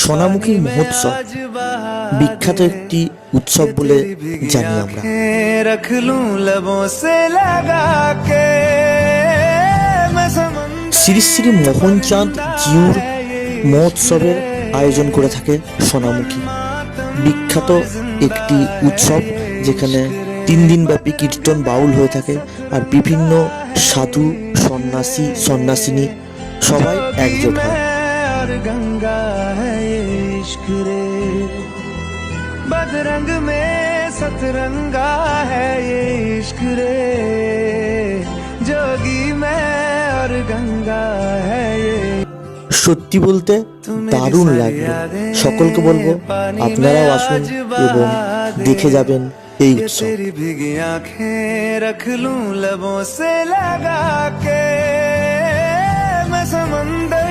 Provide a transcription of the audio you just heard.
সোনামুখী মহোৎসব বিখ্যাত একটি উৎসব বলে জানি আমরা। শ্রী শ্রী মোহনচাঁদ জিউর মহোৎসবের আয়োজন করে থাকে সোনামুখী। বিখ্যাত একটি উৎসব যেখানে 3 দিন ব্যাপী কীর্তন বাউল হয়ে থাকে, আর বিভিন্ন সাধু সন্ন্যাসী সন্ন্যাসিনী সবাই একজোট হয়। गंगा है ये इश्क रे, बदरंग में सतरंगा है ये इश्क रे, जोगी में और गंगा है ये। সত্যি বলতে দারুণ লাগলো। সকলকে বলবো আপনারাও আসুন এবং দেখে যাবেন এই উৎসব। तेरी भीगी आंखें रख लूं लबों से लगा के, मैं समंदर